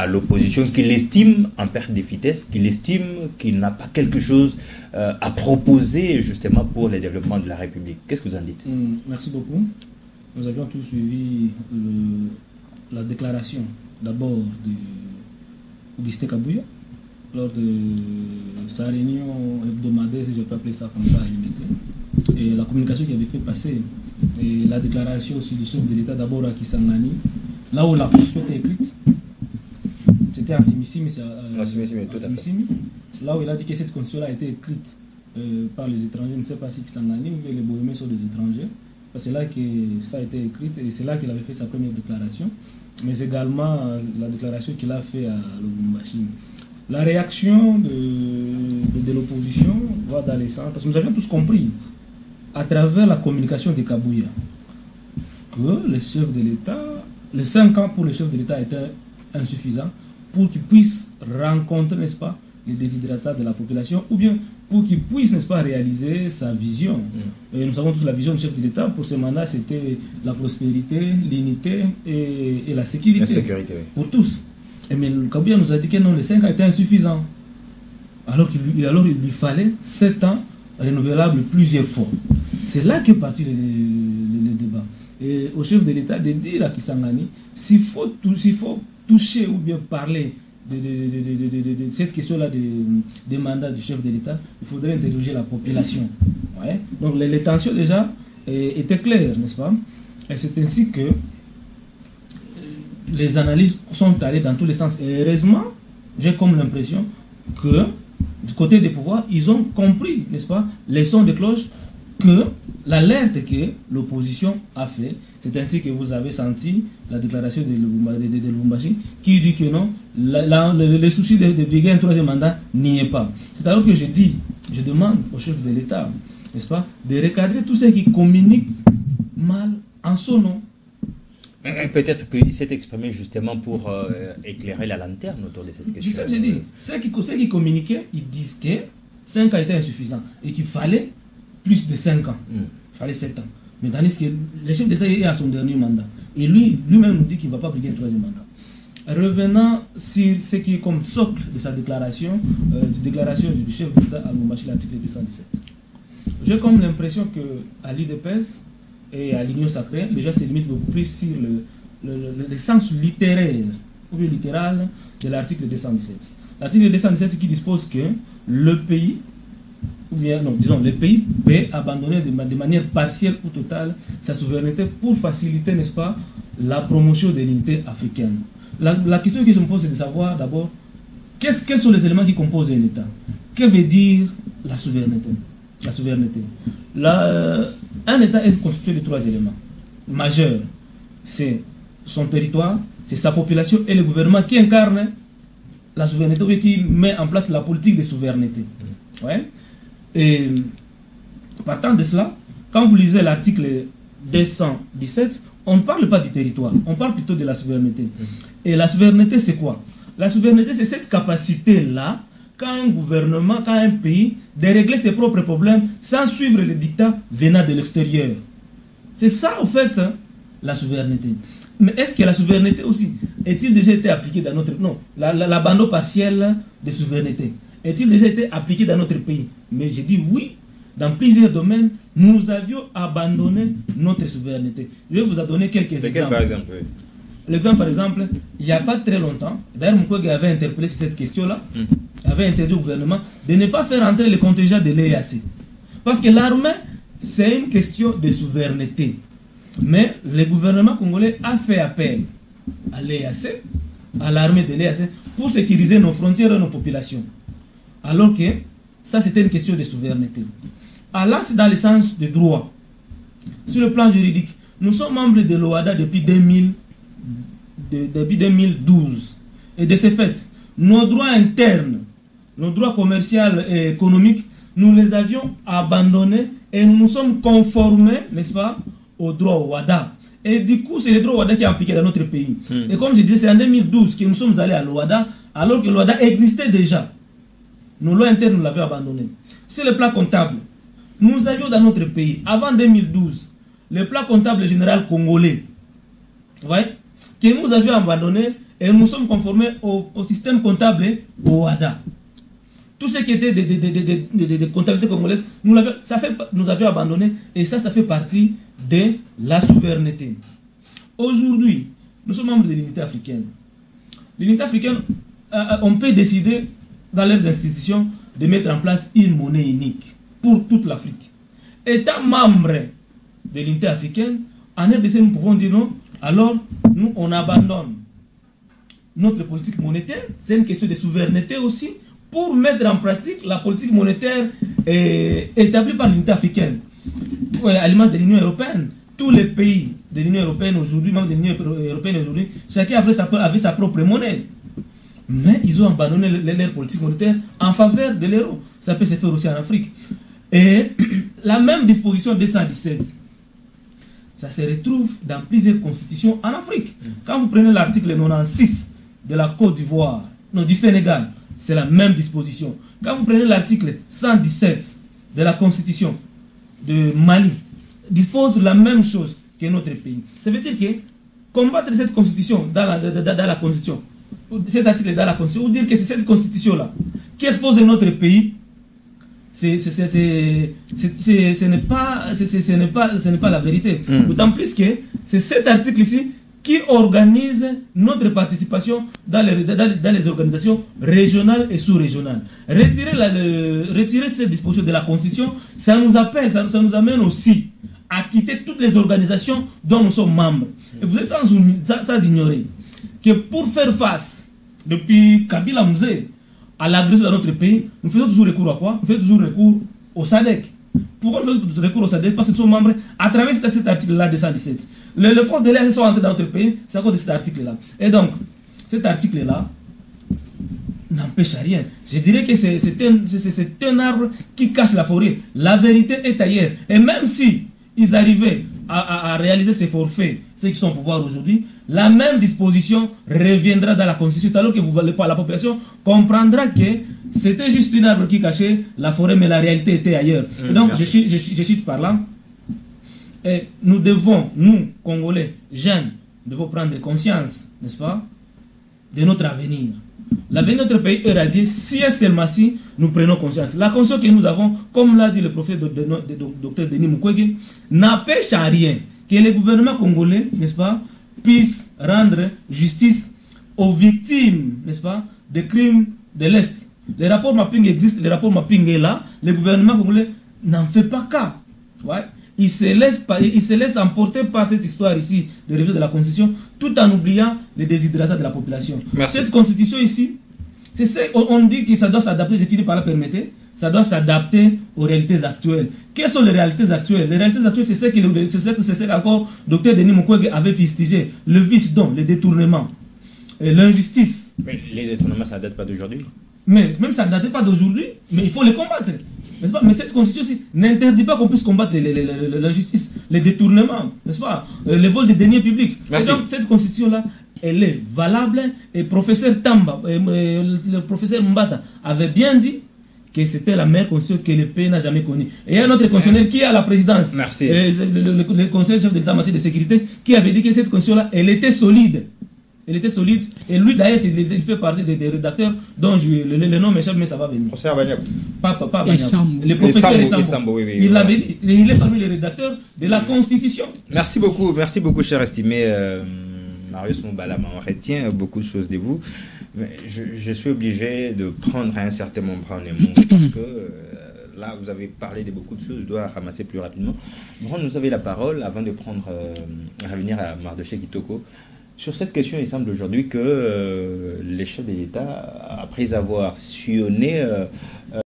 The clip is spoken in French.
à l'opposition qu'il estime en perte de vitesse, qu'il estime qu'il n'a pas quelque chose à proposer justement pour le développement de la République. Qu'est-ce que vous en dites? Merci beaucoup. Nous avions tous suivi la déclaration d'abord d'Augustin Kabouya lors de sa réunion hebdomadaire, si je peux appeler ça comme ça, à l'unité. Et la communication qui avait fait passer, et la déclaration aussi du chef de l'État d'abord à Kisangani, là où la constitution était écrite, c'était à Simissimi, là où il a dit que cette constitution a été écrite par les étrangers, je ne sais pas si Kisangani ou les Bohémiens sont des étrangers, c'est là que ça a été écrit et c'est là qu'il avait fait sa première déclaration, mais également la déclaration qu'il a fait à Lubumbashi. La réaction de l'opposition va dans les sens, parce que nous avions tous compris, à travers la communication de Kabouya, que le chef de l'État, les 5 ans pour le chef de l'État étaient insuffisants pour qu'il puisse rencontrer, n'est-ce pas, les déshydratats de la population, ou bien pour qu'il puisse, n'est-ce pas, réaliser sa vision. Et nous savons tous la vision du chef de l'État pour ce mandat, c'était la prospérité, l'unité et la sécurité. La sécurité, oui. Pour tous. Et mais Kabouya nous a dit que non, les 5 ans étaient insuffisants. Alors il lui fallait 7 ans renouvelables plusieurs fois. C'est là qu'est parti le débat. Et au chef de l'État de dire à Kisangani, s'il faut toucher ou bien parler de cette question-là des mandats du chef de l'État, il faudrait interroger la population. Ouais. Donc les tensions déjà étaient claires, n'est-ce pas? Et c'est ainsi que les analyses sont allées dans tous les sens. Et heureusement, j'ai comme l'impression que du côté des pouvoirs, ils ont compris, n'est-ce pas, les sons de cloche, que l'alerte que l'opposition a fait, c'est ainsi que vous avez senti la déclaration de Lubumbashi qui dit que non, le souci de briguer un troisième mandat n'y est pas. C'est alors que je demande au chef de l'État, n'est-ce pas, de recadrer tous ceux qui communiquent mal en son nom. Peut-être qu'il s'est exprimé justement pour éclairer la lanterne autour de cette question. C'est ça que j'ai dit. Ceux qui communiquaient, ils disent que 5 ans étaient insuffisants et qu'il fallait plus de 5 ans. Il fallait 7 ans. Mais tandis que le chef d'État est à son dernier mandat. Et lui-même nous dit qu'il ne va pas briguer un troisième mandat. Revenant sur ce qui est comme socle de sa déclaration, du chef d'État à Lubumbashi, l'article 217. J'ai comme l'impression qu'à l'IDPS et à l'Union sacrée, les gens se limitent beaucoup plus sur le sens littéraire ou bien littéral de l'article 217. L'article 217 qui dispose que le pays, ou bien, non, disons, le pays peut abandonner de manière partielle ou totale sa souveraineté pour faciliter, n'est-ce pas, la promotion de l'unité africaine. La question que je me pose, c'est de savoir d'abord, quels sont les éléments qui composent un État? Que veut dire la souveraineté? La souveraineté. Un État est constitué de 3 éléments majeurs. C'est son territoire, c'est sa population et le gouvernement qui incarne la souveraineté ou qui met en place la politique de souveraineté. Ouais. Et partant de cela, quand vous lisez l'article 217, on ne parle pas du territoire, on parle plutôt de la souveraineté. Et la souveraineté, c'est quoi? La souveraineté, c'est cette capacité-là, quand un gouvernement, quand un pays, de régler ses propres problèmes sans suivre les dictats venant de l'extérieur. C'est ça, en fait, hein, la souveraineté. Mais est-ce que la souveraineté aussi, est-il déjà été appliquée dans notre... Non, l'abandon partiel de souveraineté, est-il déjà été appliqué dans notre pays? Mais j'ai dit oui, dans plusieurs domaines, nous avions abandonné notre souveraineté. Je vais vous en donner quelques exemples. Par exemple, oui. L'exemple, par exemple, il n'y a pas très longtemps, d'ailleurs, Mukwege avait interpellé sur cette question-là, avait interdit au gouvernement de ne pas faire entrer les contingents de l'EAC. Parce que l'armée, c'est une question de souveraineté. Mais le gouvernement congolais a fait appel à l'EAC, à l'armée de l'EAC, pour sécuriser nos frontières et nos populations. Alors que ça, c'était une question de souveraineté. Alors, c'est dans le sens du droit. Sur le plan juridique, nous sommes membres de l'OADA depuis 2012. Et de ce fait, nos droits internes, nos droits commerciaux et économiques, nous les avions abandonnés et nous nous sommes conformés, n'est-ce pas, aux droits OADA. Et du coup, c'est les droits OADA qui sont appliqués dans notre pays. Et comme je disais, c'est en 2012 que nous sommes allés à l'OADA, alors que l'OADA existait déjà. Nos lois internes, nous l'avions abandonné. C'est le plan comptable. Nous avions dans notre pays, avant 2012, le plan comptable général congolais, ouais, que nous avions abandonné et nous sommes conformés au système comptable OADA. Tout ce qui était de comptabilité congolaise, nous avions abandonné, et ça fait partie de la souveraineté. Aujourd'hui, nous sommes membres de l'unité africaine. L'unité africaine, on peut décider dans leurs institutions de mettre en place une monnaie unique pour toute l'Afrique. Étant membre de l'unité africaine, en RDC, nous pouvons dire non, alors nous, on abandonne notre politique monétaire. C'est une question de souveraineté aussi, pour mettre en pratique la politique monétaire établie par l'unité africaine. À l'image de l'Union européenne, tous les pays de l'Union européenne aujourd'hui, même de l'Union européenne aujourd'hui, chacun avait sa propre monnaie. Mais ils ont abandonné leur politique monétaire en faveur de l'euro. Ça peut se faire aussi en Afrique. Et la même disposition 217, ça se retrouve dans plusieurs constitutions en Afrique. Quand vous prenez l'article 96 de la Côte d'Ivoire, non, du Sénégal, c'est la même disposition. Quand vous prenez l'article 117 de la Constitution de Mali, dispose la même chose que notre pays. Ça veut dire que combattre cette Constitution dans la Constitution, cet article dans la Constitution, ou dire que c'est cette Constitution-là qui expose notre pays, ce n'est pas la vérité. D'autant plus que c'est cet article ici qui organise notre participation dans les organisations régionales et sous-régionales. Retirer cette disposition de la Constitution, ça nous appelle, ça nous amène aussi à quitter toutes les organisations dont nous sommes membres. Et vous êtes sans ignorer que pour faire face, depuis Kabila Mouzé, à l'agression dans notre pays, nous faisons toujours recours à quoi? Nous faisons toujours recours au SADC. Pourquoi nous faisons recours au SADC? Parce que nous sommes membres à travers cet article-là de 117. Les forces de l'air sont entrées dans notre pays, c'est à cause de cet article-là. Et donc, cet article-là n'empêche rien. Je dirais que c'est un arbre qui cache la forêt. La vérité est ailleurs. Et même si ils arrivaient à réaliser ces forfaits, ceux qui sont au pouvoir aujourd'hui, la même disposition reviendra dans la Constitution, alors que la population comprendra que c'était juste une arbre qui cachait la forêt, mais la réalité était ailleurs. Donc, je cite par là. Et nous devons, nous, Congolais, jeunes, devons prendre conscience, n'est-ce pas, de notre avenir. L'avenir de notre pays est radié si et seulement si nous prenons conscience. La conscience que nous avons, comme l'a dit le prophète Dr Denis Mukwege, n'empêche à rien que le gouvernement congolais, n'est-ce pas, puisse rendre justice aux victimes, n'est-ce pas, des crimes de l'Est. Les rapports mapping existent, les rapports mapping est là, le gouvernement congolais n'en fait pas cas. Ouais. Il se laisse emporter par cette histoire ici de révision de la Constitution, tout en oubliant les déshydratats de la population. Merci. Cette Constitution ici, on dit que ça doit s'adapter, j'ai fini par la permettre, ça doit s'adapter aux réalités actuelles. Quelles sont les réalités actuelles? Les réalités actuelles, c'est ce qu'encore Dr Denis Mukwege avait fustigé, le vice-don, le détournement, l'injustice. Mais les détournements, ça ne date pas d'aujourd'hui. Mais même ça ne date pas d'aujourd'hui, mais il faut les combattre. N'est-ce pas? Mais cette constitution n'interdit pas qu'on puisse combattre l'injustice, les détournements, n'est-ce pas? Le vol des deniers publics. Merci. Et donc, cette constitution-là, elle est valable. Et professeur Tamba, le professeur Mbata avait bien dit que c'était la meilleure constitution que le pays n'a jamais connue. Et il y a un autre constitutionnel qui est à la présidence. Merci. Le conseiller chef de l'État en matière de sécurité, qui avait dit que cette constitution-là, elle était solide. Elle était solide. Et lui, d'ailleurs, il fait partie des rédacteurs dont le nom m'échappe, mais ça va venir. Professeur Abagnac. Pas le professeur Essambo. Oui, il l'avait dit. Il est parmi les rédacteurs de la Constitution. Merci beaucoup, cher estimé Marius Moumbala. On retient beaucoup de choses de vous. Mais je suis obligé de prendre un certain moment parce que là, vous avez parlé de beaucoup de choses. Je dois ramasser plus rapidement. Bon, vous avez la parole avant de revenir à Mardoché Kitoko. Sur cette question, il semble aujourd'hui que les chefs de l'État, après avoir sillonné